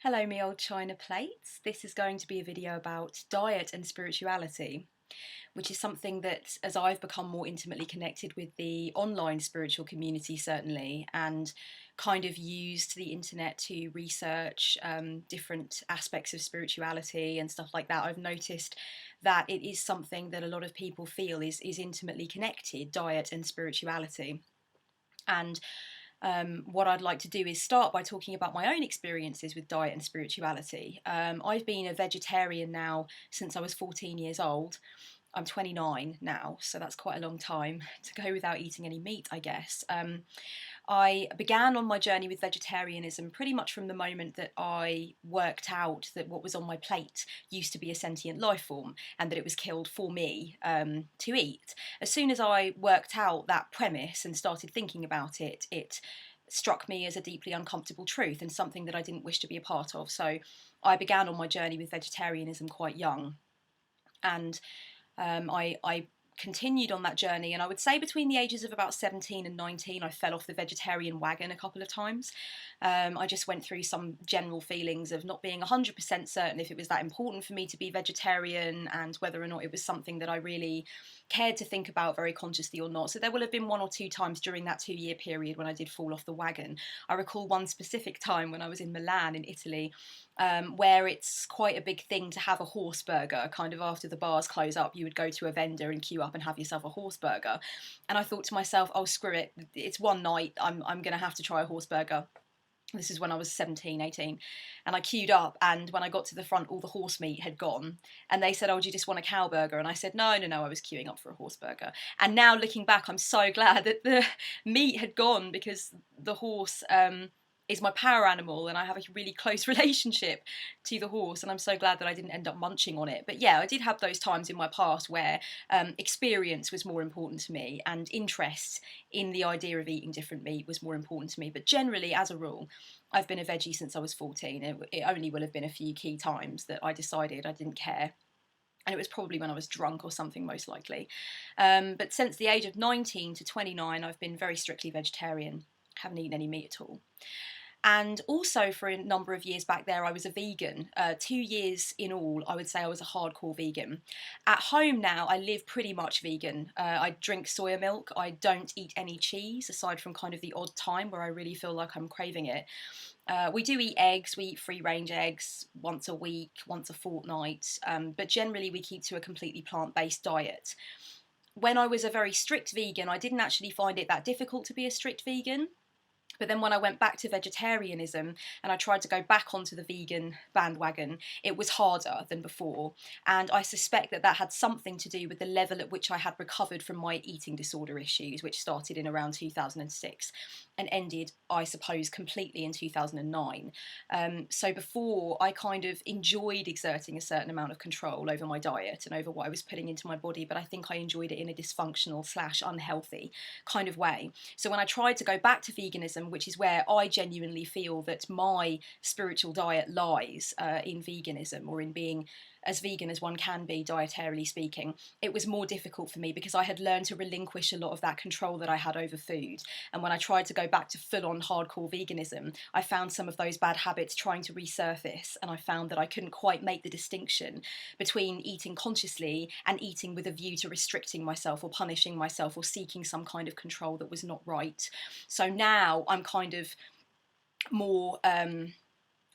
Hello, me old china plates. This is going to be a video about diet and spirituality, which is something that, as I've become more intimately connected with the online spiritual community, certainly, and kind of used the internet to research different aspects of spirituality and stuff like that, I've noticed that it is something that a lot of people feel is intimately connected, diet and spirituality. And what I'd like to do is start by talking about my own experiences with diet and spirituality. I've been a vegetarian now since I was 14 years old. I'm 29 now, so that's quite a long time to go without eating any meat, I guess. I began on my journey with vegetarianism pretty much from the moment that I worked out that what was on my plate used to be a sentient life form and that it was killed for me to eat. As soon as I worked out that premise and started thinking about it, it struck me as a deeply uncomfortable truth and something that I didn't wish to be a part of. So I began on my journey with vegetarianism quite young. And I continued on that journey, and I would say between the ages of about 17 and 19 I fell off the vegetarian wagon a couple of times. I just went through some general feelings of not being 100% certain if it was that important for me to be vegetarian and whether or not it was something that I really cared to think about very consciously or not. So there will have been one or two times during that 2-year period when I did fall off the wagon. I recall one specific time when I was in Milan in Italy, where it's quite a big thing to have a horse burger. Kind of after the bars close up, you would go to a vendor and queue up and have yourself a horse burger. And I thought to myself, oh, screw it, it's one night, I'm going to have to try a horse burger. This is when I was 17, 18, and I queued up, and when I got to the front, all the horse meat had gone, and they said, oh, do you just want a cow burger? And I said, no, no, no, I was queuing up for a horse burger. And now looking back, I'm so glad that the meat had gone, because the horse is my power animal, and I have a really close relationship to the horse, and I'm so glad that I didn't end up munching on it. But yeah, I did have those times in my past where experience was more important to me, and interest in the idea of eating different meat was more important to me. But generally, as a rule, I've been a veggie since I was 14. It only will have been a few key times that I decided I didn't care, and it was probably when I was drunk or something, most likely. But since the age of 19 to 29, I've been very strictly vegetarian, haven't eaten any meat at all. And also for a number of years back there, I was a vegan. 2 years in all, I would say I was a hardcore vegan. At home now, I live pretty much vegan. I drink soya milk. I don't eat any cheese, aside from kind of the odd time where I really feel like I'm craving it. We do eat eggs. We eat free-range eggs once a week, once a fortnight. But generally, we keep to a completely plant-based diet. When I was a very strict vegan, I didn't actually find it that difficult to be a strict vegan. But then when I went back to vegetarianism and I tried to go back onto the vegan bandwagon, it was harder than before. And I suspect that that had something to do with the level at which I had recovered from my eating disorder issues, which started in around 2006 and ended, I suppose, completely in 2009. So before, I kind of enjoyed exerting a certain amount of control over my diet and over what I was putting into my body, but I think I enjoyed it in a dysfunctional / unhealthy kind of way. So when I tried to go back to veganism, which is where I genuinely feel that my spiritual diet lies, in veganism, or in being as vegan as one can be, dietarily speaking, it was more difficult for me because I had learned to relinquish a lot of that control that I had over food. And when I tried to go back to full-on hardcore veganism, I found some of those bad habits trying to resurface, and I found that I couldn't quite make the distinction between eating consciously and eating with a view to restricting myself or punishing myself or seeking some kind of control that was not right. So now I'm kind of more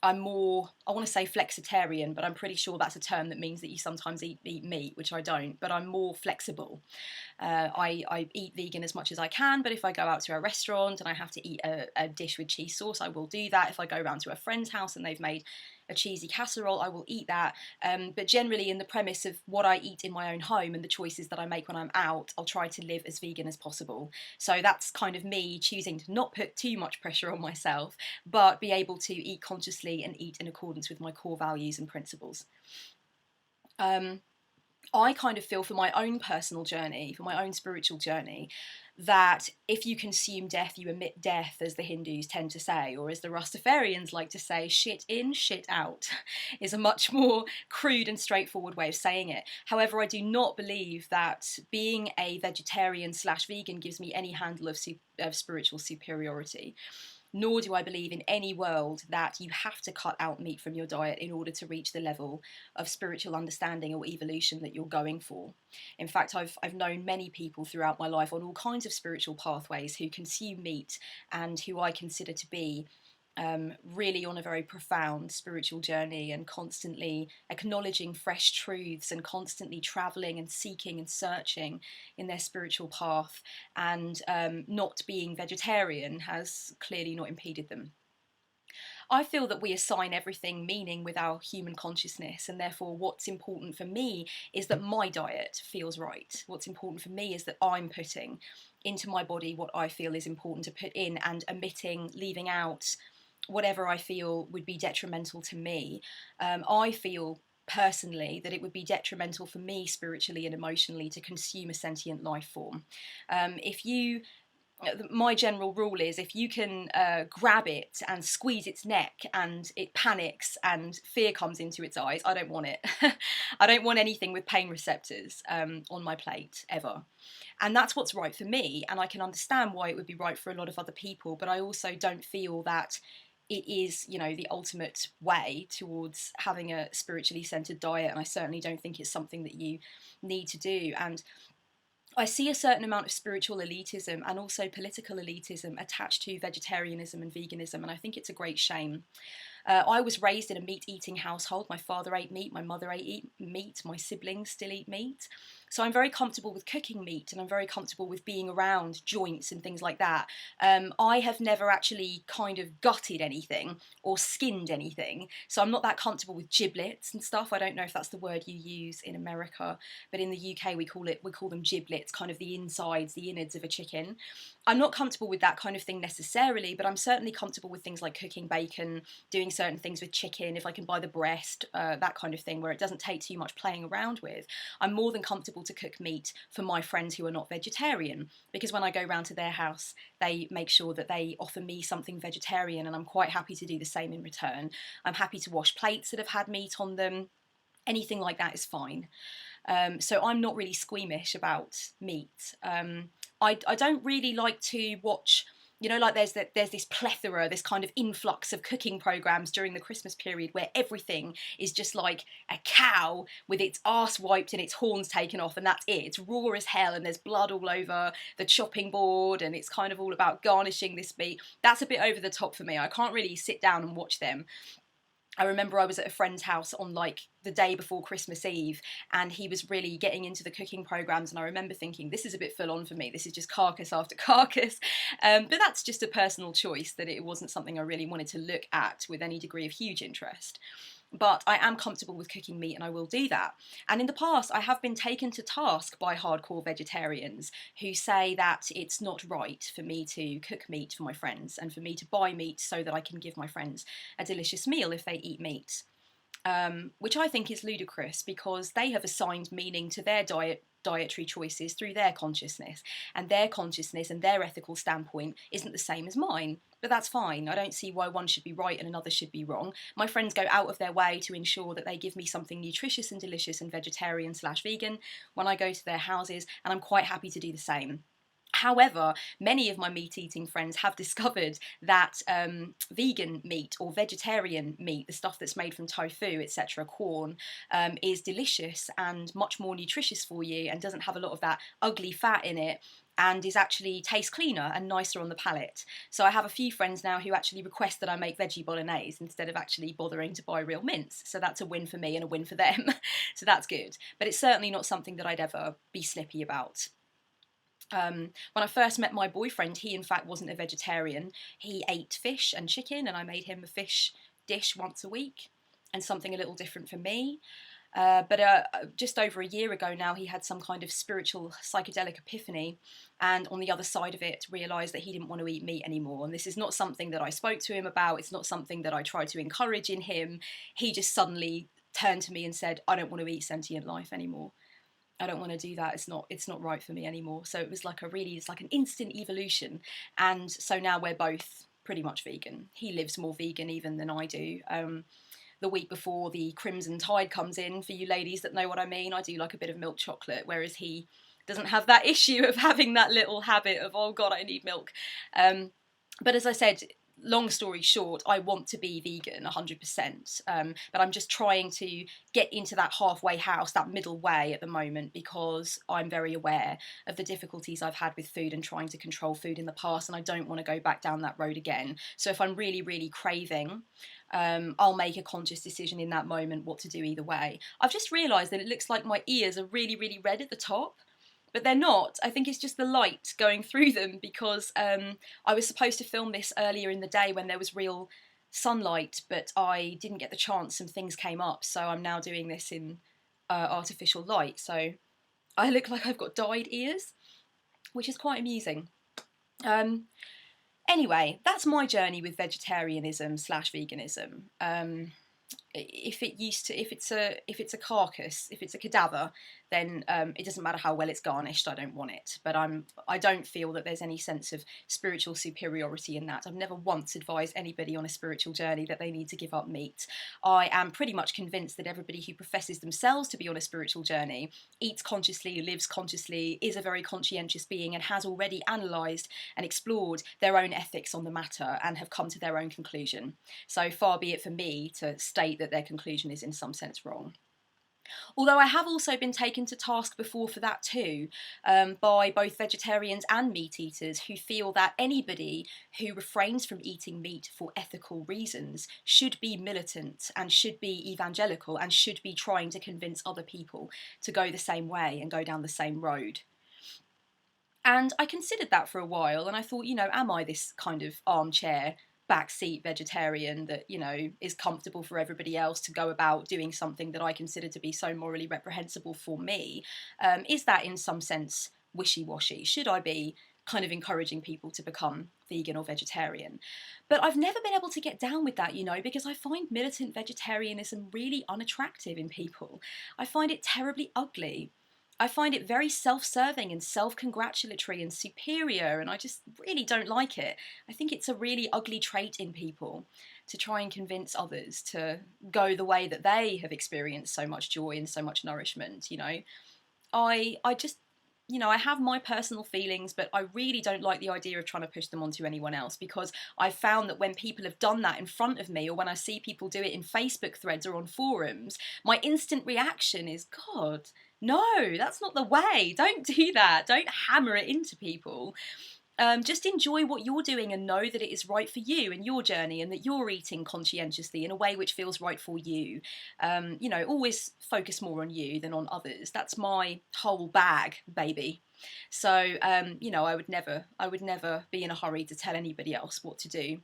I want to say flexitarian, but I'm pretty sure that's a term that means that you sometimes eat meat, which I don't, but I'm more flexible. I eat vegan as much as I can, but if I go out to a restaurant and I have to eat a dish with cheese sauce, I will do that. If I go around to a friend's house and they've made a cheesy casserole, I will eat that. But generally, in the premise of what I eat in my own home and the choices that I make when I'm out, I'll try to live as vegan as possible. So that's kind of me choosing to not put too much pressure on myself, but be able to eat consciously and eat in accordance with my core values and principles. I kind of feel for my own personal journey, for my own spiritual journey, that if you consume death, you emit death, as the Hindus tend to say, or as the Rastafarians like to say, shit in, shit out, is a much more crude and straightforward way of saying it. However, I do not believe that being a vegetarian / vegan gives me any handle of spiritual superiority. nor do I believe in any world that you have to cut out meat from your diet in order to reach the level of spiritual understanding or evolution that you're going for. In fact, I've known many people throughout my life on all kinds of spiritual pathways who consume meat and who I consider to be really on a very profound spiritual journey and constantly acknowledging fresh truths and constantly traveling and seeking and searching in their spiritual path, and not being vegetarian has clearly not impeded them. I feel that we assign everything meaning with our human consciousness, and therefore what's important for me is that my diet feels right. What's important for me is that I'm putting into my body what I feel is important to put in, and omitting, leaving out whatever I feel would be detrimental to me. I feel personally that it would be detrimental for me spiritually and emotionally to consume a sentient life form. If you My general rule is, if you can grab it and squeeze its neck and it panics and fear comes into its eyes, I don't want it. I don't want anything with pain receptors on my plate ever. And that's what's right for me, and I can understand why it would be right for a lot of other people, but I also don't feel that it is, the ultimate way towards having a spiritually centered diet, and I certainly don't think it's something that you need to do. And I see a certain amount of spiritual elitism and also political elitism attached to vegetarianism and veganism, and I think it's a great shame. I was raised in a meat-eating household. My father ate meat, my mother ate meat, my siblings still eat meat. So I'm very comfortable with cooking meat, and I'm very comfortable with being around joints and things like that. I have never actually kind of gutted anything or skinned anything, so I'm not that comfortable with giblets and stuff. I don't know if that's the word you use in America, but in the UK we call them giblets, kind of the insides, the innards of a chicken. I'm not comfortable with that kind of thing necessarily, but I'm certainly comfortable with things like cooking bacon, doing certain things with chicken, if I can buy the breast, that kind of thing, where it doesn't take too much playing around with. I'm more than comfortable to cook meat for my friends who are not vegetarian, because when I go round to their house, they make sure that they offer me something vegetarian, and I'm quite happy to do the same in return. I'm happy to wash plates that have had meat on them. Anything like that is fine. So I'm not really squeamish about meat. I don't really like to watch, like there's this plethora, this kind of influx of cooking programs during the Christmas period where everything is just like a cow with its arse wiped and its horns taken off, and that's it. It's raw as hell, and there's blood all over the chopping board, and it's kind of all about garnishing this meat. That's a bit over the top for me. I can't really sit down and watch them. I remember I was at a friend's house on like the day before Christmas Eve, and he was really getting into the cooking programs, and I remember thinking, this is a bit full on for me. This is just carcass after carcass. But that's just a personal choice, that it wasn't something I really wanted to look at with any degree of huge interest. But I am comfortable with cooking meat, and I will do that. And in the past, I have been taken to task by hardcore vegetarians who say that it's not right for me to cook meat for my friends and for me to buy meat so that I can give my friends a delicious meal if they eat meat. Which I think is ludicrous, because they have assigned meaning to their dietary choices through their consciousness, and their consciousness and their ethical standpoint isn't the same as mine. But that's fine. I don't see why one should be right and another should be wrong. My friends go out of their way to ensure that they give me something nutritious and delicious and vegetarian/vegan when I go to their houses, and I'm quite happy to do the same. However, many of my meat-eating friends have discovered that vegan meat or vegetarian meat, the stuff that's made from tofu, etc., corn, is delicious and much more nutritious for you, and doesn't have a lot of that ugly fat in it, and is actually tastes cleaner and nicer on the palate. So I have a few friends now who actually request that I make veggie bolognese instead of actually bothering to buy real mince. So that's a win for me and a win for them. So that's good. But it's certainly not something that I'd ever be snippy about. When I first met my boyfriend, he in fact wasn't a vegetarian. He ate fish and chicken, and I made him a fish dish once a week, and something a little different for me. But just over a year ago now, he had some kind of spiritual psychedelic epiphany, and on the other side of it realised that he didn't want to eat meat anymore. And this is not something that I spoke to him about. It's not something that I tried to encourage in him. He just suddenly turned to me and said, I don't want to eat sentient life anymore. I don't want to do that. It's not right for me anymore. So it was like it's like an instant evolution. And so now we're both pretty much vegan. He lives more vegan even than I do. The week before the Crimson Tide comes in, for you ladies that know what I mean, I do like a bit of milk chocolate, whereas he doesn't have that issue of having that little habit of, oh God, I need milk. But as I said, long story short, I want to be vegan 100%, but I'm just trying to get into that halfway house, that middle way at the moment, because I'm very aware of the difficulties I've had with food and trying to control food in the past, and I don't want to go back down that road again. So if I'm really, really craving, I'll make a conscious decision in that moment what to do either way. I've just realised that it looks like my ears are really, really red at the top. But they're not. I think it's just the light going through them, because I was supposed to film this earlier in the day when there was real sunlight, but I didn't get the chance. Some things came up, so I'm now doing this in artificial light. So I look like I've got dyed ears, which is quite amusing. Anyway, that's my journey with vegetarianism slash veganism. If it's a carcass, if it's a cadaver, then it doesn't matter how well it's garnished, I don't want it. But I don't feel that there's any sense of spiritual superiority in that. I've never once advised anybody on a spiritual journey that they need to give up meat. I am pretty much convinced that everybody who professes themselves to be on a spiritual journey eats consciously, lives consciously, is a very conscientious being, and has already analysed and explored their own ethics on the matter and have come to their own conclusion. So far be it for me to state that their conclusion is in some sense wrong. Although I have also been taken to task before for that too, by both vegetarians and meat eaters who feel that anybody who refrains from eating meat for ethical reasons should be militant and should be evangelical and should be trying to convince other people to go the same way and go down the same road. And I considered that for a while, and I thought, am I this kind of armchair backseat vegetarian that, is comfortable for everybody else to go about doing something that I consider to be so morally reprehensible for me? Is that in some sense wishy-washy? Should I be kind of encouraging people to become vegan or vegetarian? But I've never been able to get down with that, because I find militant vegetarianism really unattractive in people. I find it terribly ugly. I find it very self-serving and self-congratulatory and superior, and I just really don't like it. I think it's a really ugly trait in people to try and convince others to go the way that they have experienced so much joy and so much nourishment. I just, I have my personal feelings, but I really don't like the idea of trying to push them onto anyone else, because I've found that when people have done that in front of me, or when I see people do it in Facebook threads or on forums, my instant reaction is, God, no, that's not the way. Don't do that. Don't hammer it into people. Just enjoy what you're doing and know that it is right for you and your journey, and that you're eating conscientiously in a way which feels right for you. Always focus more on you than on others. That's my whole bag, baby. So, I would never be in a hurry to tell anybody else what to do.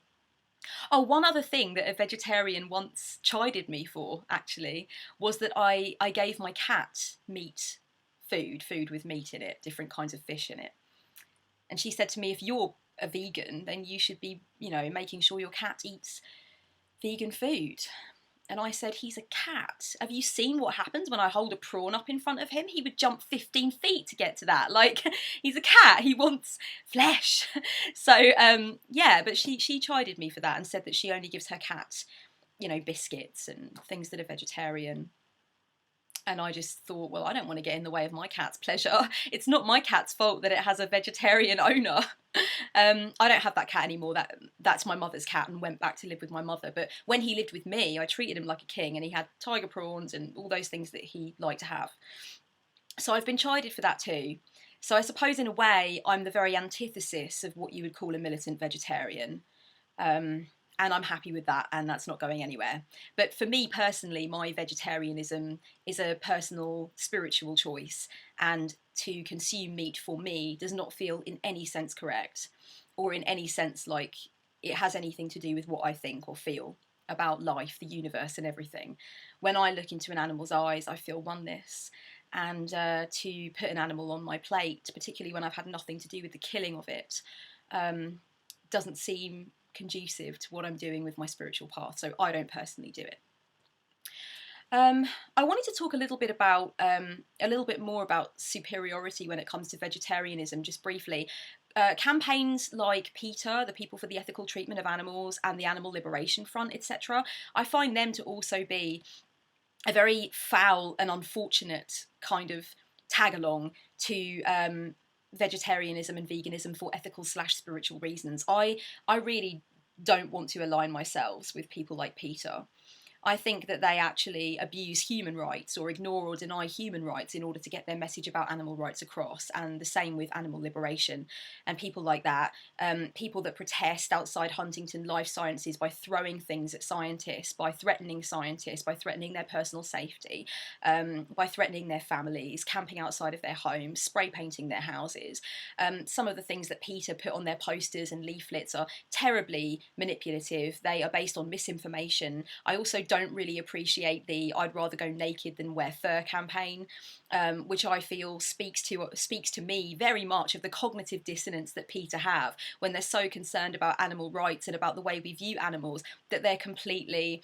Oh, one other thing that a vegetarian once chided me for, actually, was that I gave my cat food with meat in it, different kinds of fish in it. And she said to me, if you're a vegan, then you should be, making sure your cat eats vegan food. And I said, he's a cat. Have you seen what happens when I hold a prawn up in front of him? He would jump 15 feet to get to that. Like, he's a cat. He wants flesh. So, but she chided me for that and said that she only gives her cat, biscuits and things that are vegetarian. And I just thought, well, I don't want to get in the way of my cat's pleasure. It's not my cat's fault that it has a vegetarian owner. I don't have that cat anymore. That's my mother's cat, and went back to live with my mother. But when he lived with me, I treated him like a king, and he had tiger prawns and all those things that he liked to have. So I've been chided for that too. So I suppose in a way I'm the very antithesis of what you would call a militant vegetarian. And I'm happy with that, and that's not going anywhere. But for me personally, my vegetarianism is a personal spiritual choice, and to consume meat for me does not feel in any sense correct, or in any sense like it has anything to do with what I think or feel about life, the universe and everything. When I look into an animal's eyes, I feel oneness. And to put an animal on my plate, particularly when I've had nothing to do with the killing of it, doesn't seem conducive to what I'm doing with my spiritual path, so I don't personally do it. I wanted to talk a little bit more about superiority when it comes to vegetarianism, just briefly. Campaigns like PETA, the People for the Ethical Treatment of Animals, and the Animal Liberation Front, etc., I find them to also be a very foul and unfortunate kind of tag-along to vegetarianism and veganism for ethical/spiritual reasons. I really don't want to align myself with people like Peter. I think that they actually abuse human rights or ignore or deny human rights in order to get their message about animal rights across, and the same with animal liberation and people like that. People that protest outside Huntington Life Sciences by throwing things at scientists, by threatening scientists, by threatening their personal safety, by threatening their families, camping outside of their homes, spray painting their houses. Some of the things that Peter put on their posters and leaflets are terribly manipulative. They are based on misinformation. I also don't really appreciate the "I'd rather go naked than wear fur" campaign, which I feel speaks to me very much of the cognitive dissonance that Peter have when they're so concerned about animal rights and about the way we view animals, that they're completely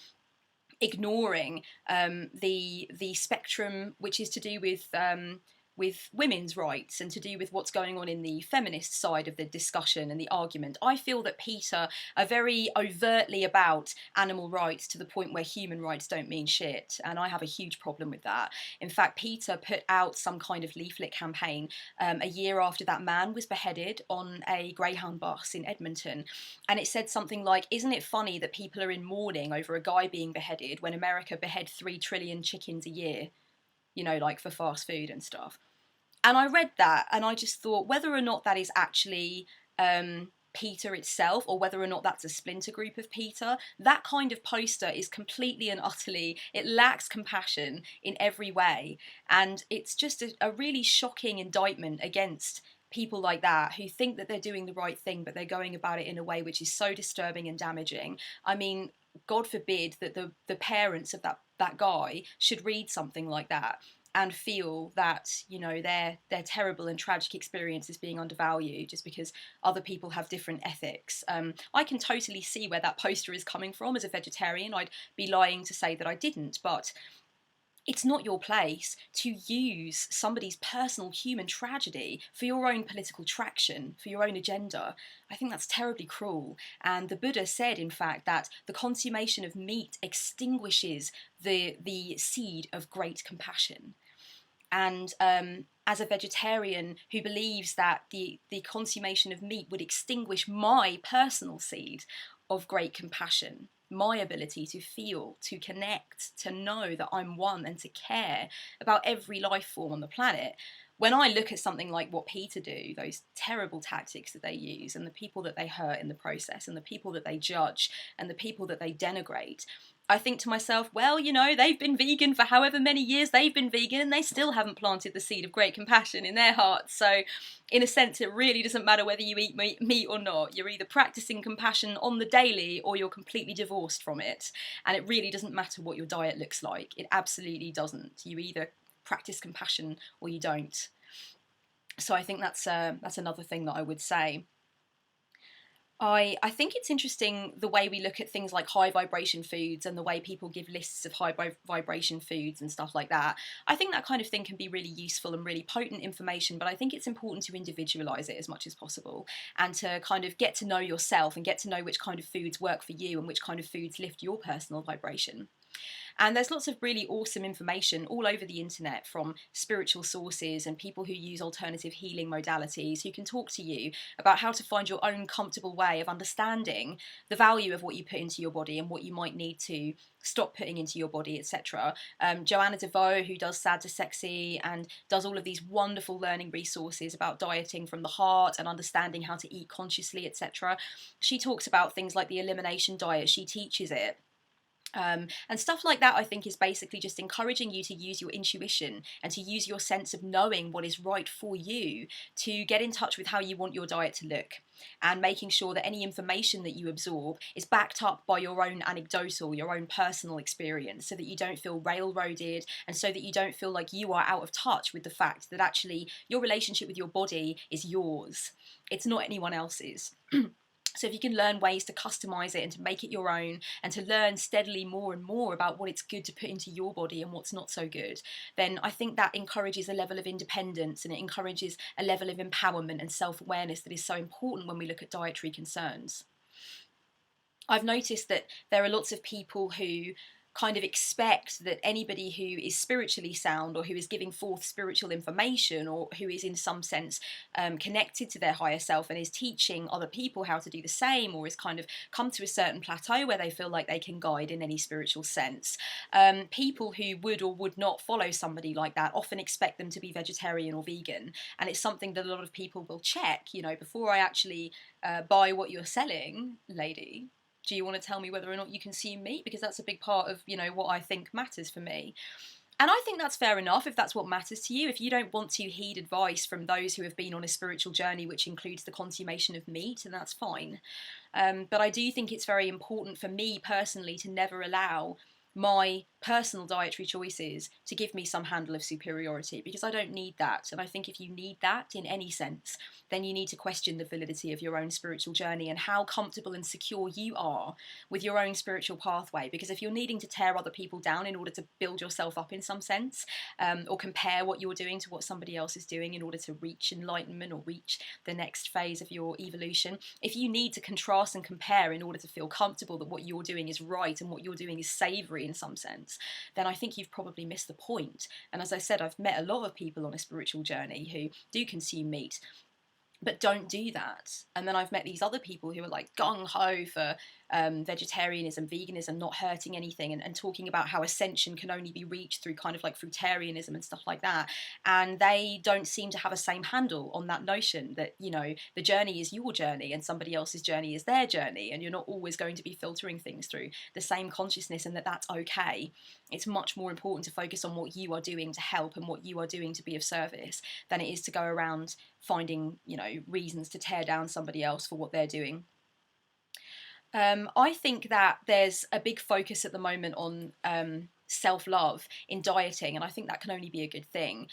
ignoring the spectrum which is to do with women's rights and to do with what's going on in the feminist side of the discussion and the argument. I feel that Peter are very overtly about animal rights to the point where human rights don't mean shit, and I have a huge problem with that. In fact, Peter put out some kind of leaflet campaign a year after that man was beheaded on a Greyhound bus in Edmonton, and it said something like, "Isn't it funny that people are in mourning over a guy being beheaded when America beheads 3 trillion chickens a year, you know, like for fast food and stuff?" And I read that and I just thought, whether or not that is actually Peter itself, or whether or not that's a splinter group of Peter, that kind of poster is completely and utterly, it lacks compassion in every way. And it's just a really shocking indictment against people like that who think that they're doing the right thing, but they're going about it in a way which is so disturbing and damaging. I mean, God forbid that the parents of that guy should read something like that and feel that, you know, their terrible and tragic experience is being undervalued just because other people have different ethics. I can totally see where that poster is coming from. As a vegetarian, I'd be lying to say that I didn't, but it's not your place to use somebody's personal human tragedy for your own political traction, for your own agenda. I think that's terribly cruel. And the Buddha said, in fact, that the consummation of meat extinguishes the seed of great compassion. And as a vegetarian who believes that the consummation of meat would extinguish my personal seed of great compassion, my ability to feel, to connect, to know that I'm one and to care about every life form on the planet, when I look at something like what Peter do, those terrible tactics that they use, and the people that they hurt in the process, and the people that they judge, and the people that they denigrate, I think to myself, well, you know, they've been vegan for however many years they've been vegan, and they still haven't planted the seed of great compassion in their hearts. So in a sense, it really doesn't matter whether you eat meat or not. You're either practicing compassion on the daily or you're completely divorced from it. And it really doesn't matter what your diet looks like. It absolutely doesn't. You either practice compassion or you don't. So I think that's another thing that I would say. I think it's interesting the way we look at things like high vibration foods and the way people give lists of high vibration foods and stuff like that. I think that kind of thing can be really useful and really potent information, but I think it's important to individualise it as much as possible and to kind of get to know yourself and get to know which kind of foods work for you and which kind of foods lift your personal vibration. And there's lots of really awesome information all over the internet from spiritual sources and people who use alternative healing modalities who can talk to you about how to find your own comfortable way of understanding the value of what you put into your body and what you might need to stop putting into your body, etc. Joanna DeVoe, who does Sad to Sexy and does all of these wonderful learning resources about dieting from the heart and understanding how to eat consciously, etc. She talks about things like the elimination diet. She teaches it. And stuff like that, I think, is basically just encouraging you to use your intuition and to use your sense of knowing what is right for you to get in touch with how you want your diet to look, and making sure that any information that you absorb is backed up by your own anecdotal, your own personal experience, so that you don't feel railroaded and so that you don't feel like you are out of touch with the fact that actually your relationship with your body is yours. It's not anyone else's. So if you can learn ways to customise it and to make it your own and to learn steadily more and more about what it's good to put into your body and what's not so good, then I think that encourages a level of independence and it encourages a level of empowerment and self-awareness that is so important when we look at dietary concerns. I've noticed that there are lots of people who kind of expect that anybody who is spiritually sound, or who is giving forth spiritual information, or who is in some sense connected to their higher self and is teaching other people how to do the same, or has kind of come to a certain plateau where they feel like they can guide in any spiritual sense. People who would or would not follow somebody like that often expect them to be vegetarian or vegan, and it's something that a lot of people will check, you know, before I actually buy what you're selling, lady. Do you want to tell me whether or not you consume meat? Because that's a big part of, you know, what I think matters for me. And I think that's fair enough if that's what matters to you. If you don't want to heed advice from those who have been on a spiritual journey, which includes the consummation of meat, then that's fine. But I do think it's very important for me personally to never allow my personal dietary choices to give me some handle of superiority, because I don't need that. And I think if you need that in any sense, then you need to question the validity of your own spiritual journey and how comfortable and secure you are with your own spiritual pathway. Because if you're needing to tear other people down in order to build yourself up in some sense, or compare what you're doing to what somebody else is doing in order to reach enlightenment or reach the next phase of your evolution, if you need to contrast and compare in order to feel comfortable that what you're doing is right and what you're doing is savoury in some sense, then I think you've probably missed the point. And as I said, I've met a lot of people on a spiritual journey who do consume meat but don't do that. And then I've met these other people who are like gung-ho for vegetarianism, veganism, not hurting anything, and talking about how ascension can only be reached through kind of like fruitarianism and stuff like that. And they don't seem to have a same handle on that notion that, you know, the journey is your journey and somebody else's journey is their journey, and you're not always going to be filtering things through the same consciousness, and that that's okay. It's much more important to focus on what you are doing to help and what you are doing to be of service than it is to go around finding, you know, reasons to tear down somebody else for what they're doing. I think that there's a big focus at the moment on self-love in dieting, and I think that can only be a good thing.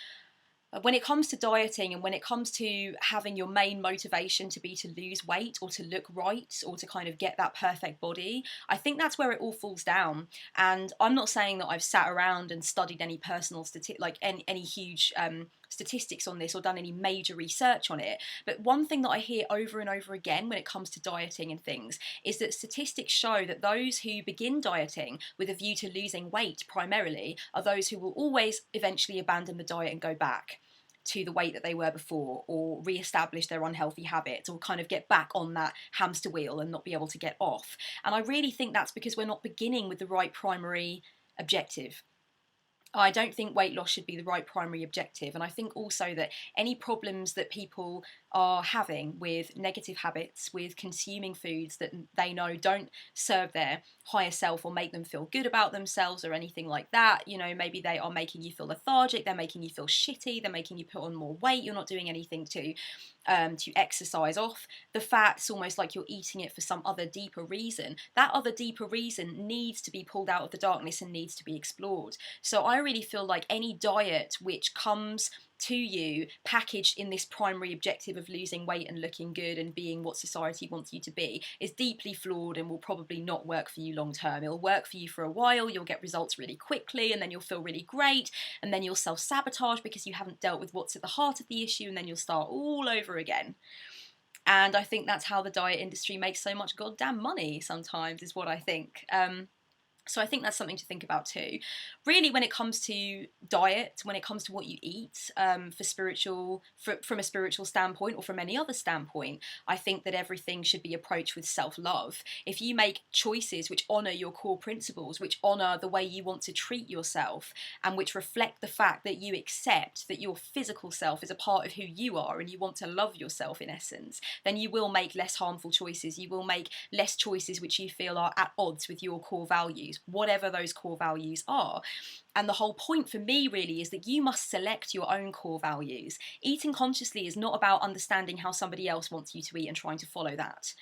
When it comes to dieting and when it comes to having your main motivation to be to lose weight or to look right or to kind of get that perfect body, I think that's where it all falls down. And I'm not saying that I've sat around and studied any personal any huge statistics on this or done any major research on it, but one thing that I hear over and over again when it comes to dieting and things is that statistics show that those who begin dieting with a view to losing weight primarily are those who will always eventually abandon the diet and go back to the weight that they were before, or re-establish their unhealthy habits, or kind of get back on that hamster wheel and not be able to get off. And I really think that's because we're not beginning with the right primary objective. I don't think weight loss should be the right primary objective, and I think also that any problems that people are having with negative habits, with consuming foods that they know don't serve their higher self or make them feel good about themselves or anything like that, you know, maybe they are making you feel lethargic, they're making you feel shitty, they're making you put on more weight, you're not doing anything to exercise off the fat. It's almost like you're eating it for some other deeper reason. That other deeper reason needs to be pulled out of the darkness and needs to be explored. So I really feel like any diet which comes to you packaged in this primary objective of losing weight and looking good and being what society wants you to be is deeply flawed and will probably not work for you long term. It'll work for you for a while, you'll get results really quickly, and then you'll feel really great, and then you'll self-sabotage because you haven't dealt with what's at the heart of the issue, and then you'll start all over again. And I think that's how the diet industry makes so much goddamn money sometimes, is what I think. So I think that's something to think about too. Really, when it comes to diet, when it comes to what you eat, from a spiritual standpoint or from any other standpoint, I think that everything should be approached with self-love. If you make choices which honour your core principles, which honour the way you want to treat yourself, and which reflect the fact that you accept that your physical self is a part of who you are and you want to love yourself in essence, then you will make less harmful choices. You will make less choices which you feel are at odds with your core values, whatever those core values are. And the whole point for me really is that you must select your own core values. Eating consciously is not about understanding how somebody else wants you to eat and trying to follow that.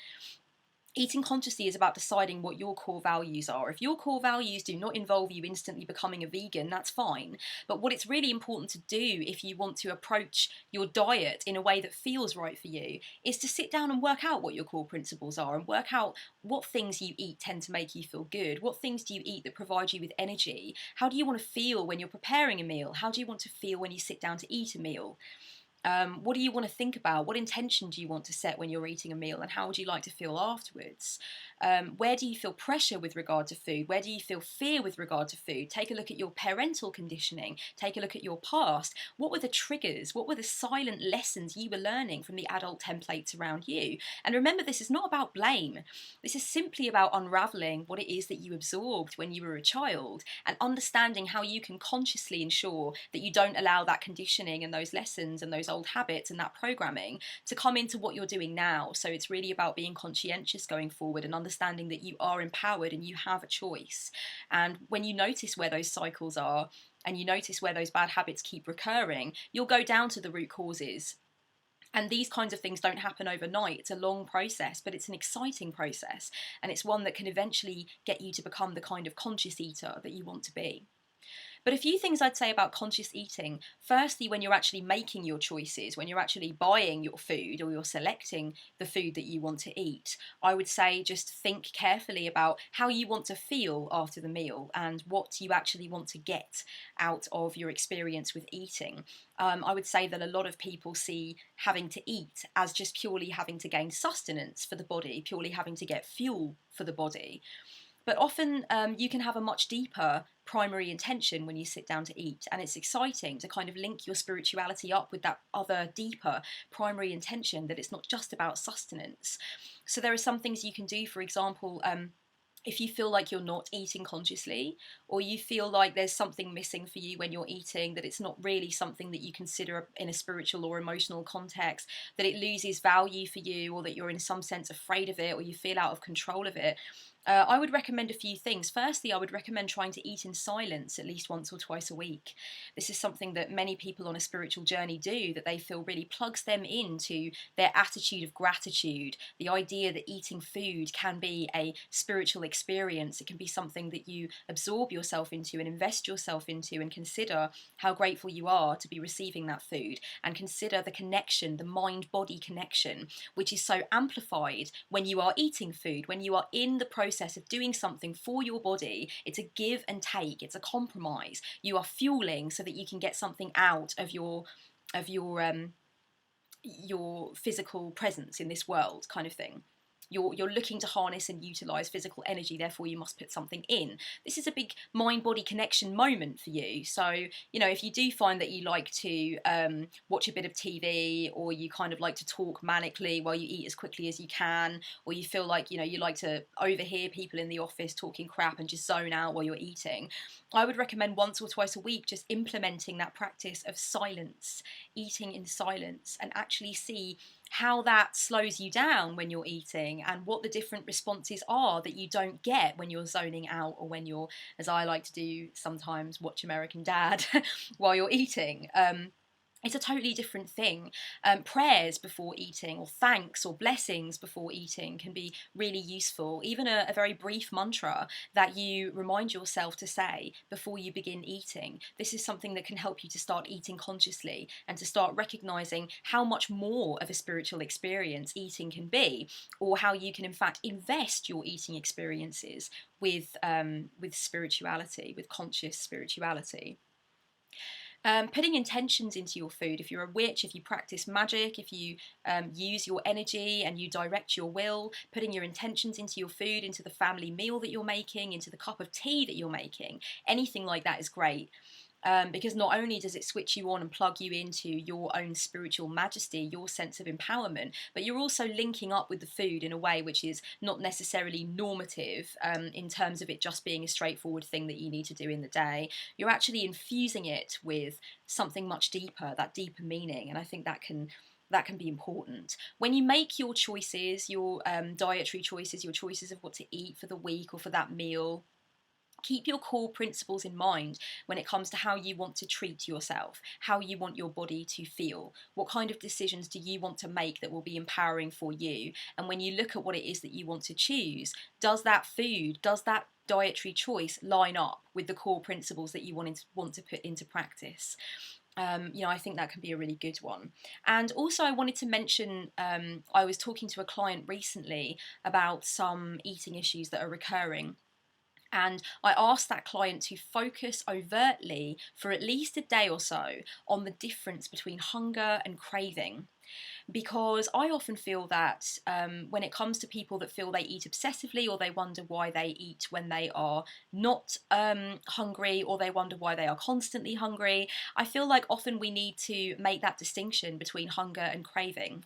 Eating consciously is about deciding what your core values are. If your core values do not involve you instantly becoming a vegan, that's fine. But what it's really important to do if you want to approach your diet in a way that feels right for you is to sit down and work out what your core principles are and work out what things you eat tend to make you feel good. What things do you eat that provide you with energy? How do you want to feel when you're preparing a meal? How do you want to feel when you sit down to eat a meal? What do you want to think about? What intention do you want to set when you're eating a meal, and how would you like to feel afterwards? Where do you feel pressure with regard to food? Where do you feel fear with regard to food? Take a look at your parental conditioning. Take a look at your past. What were the triggers? What were the silent lessons you were learning from the adult templates around you? And remember, this is not about blame. This is simply about unraveling what it is that you absorbed when you were a child, and understanding how you can consciously ensure that you don't allow that conditioning and those lessons and those old habits and that programming to come into what you're doing now. So it's really about being conscientious going forward and understanding that you are empowered and you have a choice. And when you notice where those cycles are, and you notice where those bad habits keep recurring, you'll go down to the root causes. And these kinds of things don't happen overnight. It's a long process, but it's an exciting process. And it's one that can eventually get you to become the kind of conscious eater that you want to be. But a few things I'd say about conscious eating. Firstly, when you're actually making your choices, when you're actually buying your food or you're selecting the food that you want to eat, I would say just think carefully about how you want to feel after the meal and what you actually want to get out of your experience with eating. I would say that a lot of people see having to eat as just purely having to gain sustenance for the body, purely having to get fuel for the body. But often you can have a much deeper primary intention when you sit down to eat, and it's exciting to kind of link your spirituality up with that other deeper primary intention, that it's not just about sustenance. So there are some things you can do, for example, if you feel like you're not eating consciously, or you feel like there's something missing for you when you're eating, that it's not really something that you consider in a spiritual or emotional context, that it loses value for you, or that you're in some sense afraid of it, or you feel out of control of it, I would recommend a few things. Firstly, I would recommend trying to eat in silence at least once or twice a week. This is something that many people on a spiritual journey do, that they feel really plugs them into their attitude of gratitude, the idea that eating food can be a spiritual experience. It can be something that you absorb yourself into and invest yourself into, and consider how grateful you are to be receiving that food, and consider the connection, the mind-body connection, which is so amplified when you are eating food, when you are in the process of doing something for your body. It's a give and take, it's a compromise. You are fueling so that you can get something out of your physical presence in this world, kind of thing. You're looking to harness and utilize physical energy, therefore you must put something in. This is a big mind-body connection moment for you. So, you know, if you do find that you like to watch a bit of TV, or you kind of like to talk manically while you eat as quickly as you can, or you feel like, you know, you like to overhear people in the office talking crap and just zone out while you're eating, I would recommend once or twice a week just implementing that practice of silence, eating in silence, and actually see how that slows you down when you're eating, and what the different responses are that you don't get when you're zoning out, or when you're, as I like to do sometimes, watch American Dad while you're eating. It's a totally different thing. Prayers before eating, or thanks or blessings before eating, can be really useful. Even a very brief mantra that you remind yourself to say before you begin eating. This is something that can help you to start eating consciously, and to start recognizing how much more of a spiritual experience eating can be, or how you can in fact invest your eating experiences with spirituality, with conscious spirituality. Putting intentions into your food. If you're a witch, if you practice magic, if you use your energy and you direct your will, putting your intentions into your food, into the family meal that you're making, into the cup of tea that you're making, anything like that is great. Because not only does it switch you on and plug you into your own spiritual majesty, your sense of empowerment, but you're also linking up with the food in a way which is not necessarily normative, in terms of it just being a straightforward thing that you need to do in the day. You're actually infusing it with something much deeper, that deeper meaning, and I think that can be important. When you make your choices, your dietary choices, your choices of what to eat for the week or for that meal, keep your core principles in mind when it comes to how you want to treat yourself, how you want your body to feel, what kind of decisions do you want to make that will be empowering for you. And when you look at what it is that you want to choose, does that food, does that dietary choice line up with the core principles that you want to put into practice? I think that can be a really good one. And also I wanted to mention, I was talking to a client recently about some eating issues that are recurring. And I asked that client to focus overtly for at least a day or so on the difference between hunger and craving, because I often feel that when it comes to people that feel they eat obsessively, or they wonder why they eat when they are not hungry, or they wonder why they are constantly hungry, I feel like often we need to make that distinction between hunger and craving.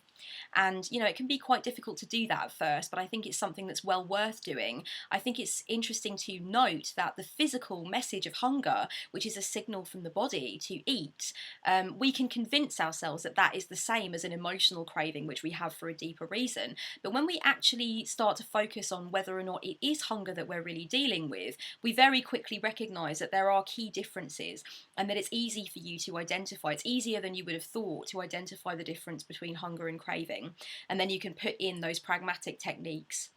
And, you know, it can be quite difficult to do that at first, but I think it's something that's well worth doing. I think it's interesting to note that the physical message of hunger, which is a signal from the body to eat, we can convince ourselves that that is the same as an emotional craving, which we have for a deeper reason. But when we actually start to focus on whether or not it is hunger that we're really dealing with, we very quickly recognize that there are key differences, and that it's easy for you to identify. It's easier than you would have thought to identify the difference between hunger and craving. And then you can put in those pragmatic techniques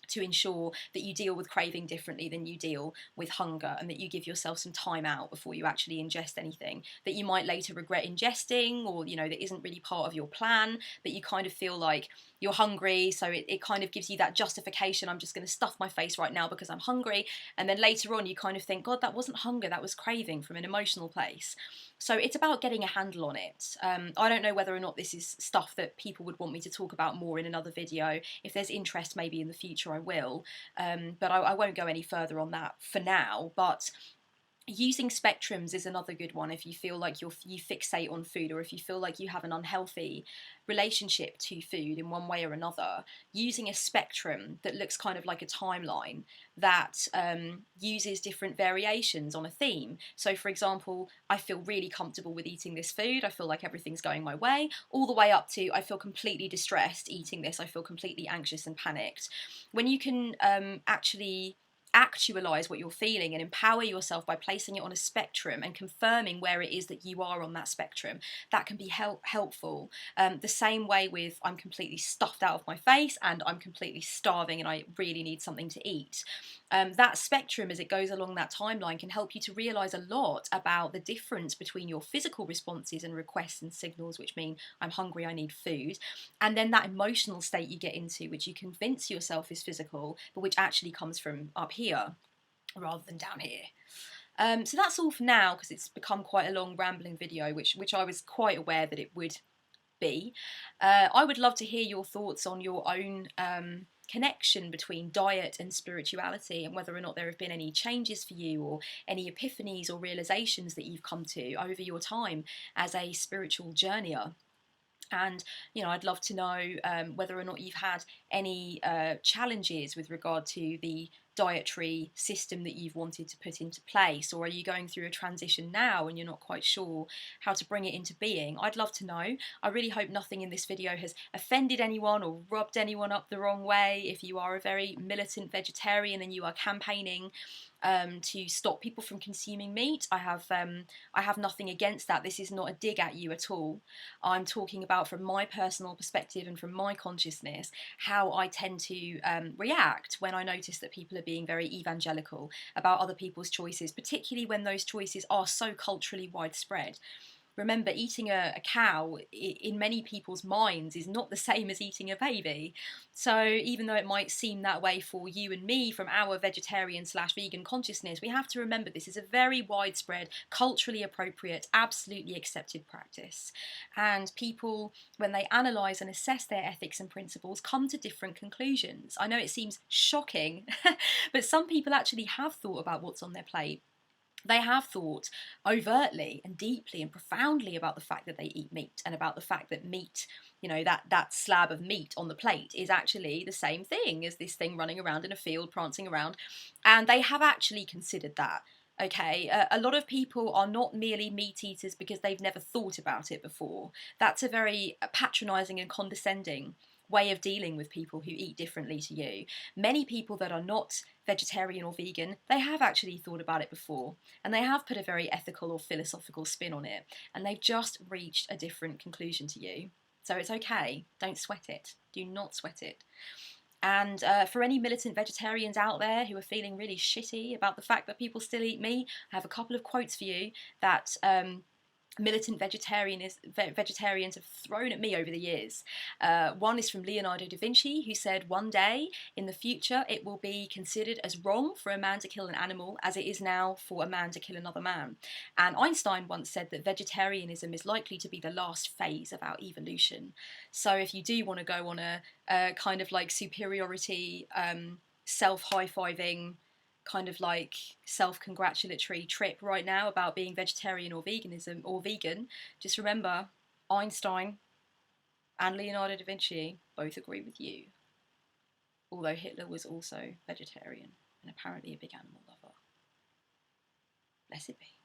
to ensure that you deal with craving differently than you deal with hunger, and that you give yourself some time out before you actually ingest anything that you might later regret ingesting, or, you know, that isn't really part of your plan, but you kind of feel like you're hungry, so it kind of gives you that justification. I'm just going to stuff my face right now because I'm hungry. And then later on you kind of think, God, that wasn't hunger, that was craving from an emotional place. So it's about getting a handle on it. I don't know whether or not this is stuff that people would want me to talk about more in another video. If there's interest, maybe in the future I will, but I won't go any further on that for now. But using spectrums is another good one if you feel like you fixate on food, or if you feel like you have an unhealthy relationship to food in one way or another. Using a spectrum that looks kind of like a timeline that uses different variations on a theme. So for example, I feel really comfortable with eating this food, I feel like everything's going my way, all the way up to I feel completely distressed eating this, I feel completely anxious and panicked. When you can actually actualize what you're feeling and empower yourself by placing it on a spectrum and confirming where it is that you are on that spectrum, that can be helpful. The same way with I'm completely stuffed out of my face and I'm completely starving and I really need something to eat. That spectrum, as it goes along that timeline, can help you to realize a lot about the difference between your physical responses and requests and signals, which mean I'm hungry, I need food, and then that emotional state you get into, which you convince yourself is physical, but which actually comes from up here rather than down here. So that's all for now, because it's become quite a long rambling video, which I was quite aware that it would be. I would love to hear your thoughts on your own connection between diet and spirituality, and whether or not there have been any changes for you, or any epiphanies or realizations that you've come to over your time as a spiritual journeyer. And, you know, I'd love to know whether or not you've had any challenges with regard to the dietary system that you've wanted to put into place, or are you going through a transition now and you're not quite sure how to bring it into being? I'd love to know. I really hope nothing in this video has offended anyone or rubbed anyone up the wrong way. If you are a very militant vegetarian and you are campaigning to stop people from consuming meat, I have nothing against that. This is not a dig at you at all. I'm talking about, from my personal perspective and from my consciousness, how I tend to react when I notice that people are being very evangelical about other people's choices, particularly when those choices are so culturally widespread. Remember, eating a cow in many people's minds is not the same as eating a baby. So even though it might seem that way for you and me from our vegetarian/vegan consciousness, we have to remember this is a very widespread, culturally appropriate, absolutely accepted practice. And people, when they analyse and assess their ethics and principles, come to different conclusions. I know it seems shocking, but some people actually have thought about what's on their plate. They have thought overtly and deeply and profoundly about the fact that they eat meat, and about the fact that meat, you know, that slab of meat on the plate is actually the same thing as this thing running around in a field, prancing around. And they have actually considered that. Okay, a lot of people are not merely meat eaters because they've never thought about it before. That's a very patronising and condescending way of dealing with people who eat differently to you. Many people that are not vegetarian or vegan, they have actually thought about it before, and they have put a very ethical or philosophical spin on it, and they've just reached a different conclusion to you. So it's okay, don't sweat it, do not sweat it. And for any militant vegetarians out there who are feeling really shitty about the fact that people still eat meat, I have a couple of quotes for you that militant vegetarians have thrown at me over the years. One is from Leonardo da Vinci, who said one day in the future it will be considered as wrong for a man to kill an animal as it is now for a man to kill another man. And Einstein once said that vegetarianism is likely to be the last phase of our evolution. So if you do want to go on a kind of like superiority, self-high-fiving, kind of like self-congratulatory trip right now about being vegetarian or veganism or vegan, just remember Einstein and Leonardo da Vinci both agree with you. Although Hitler was also vegetarian and apparently a big animal lover. Blessed be.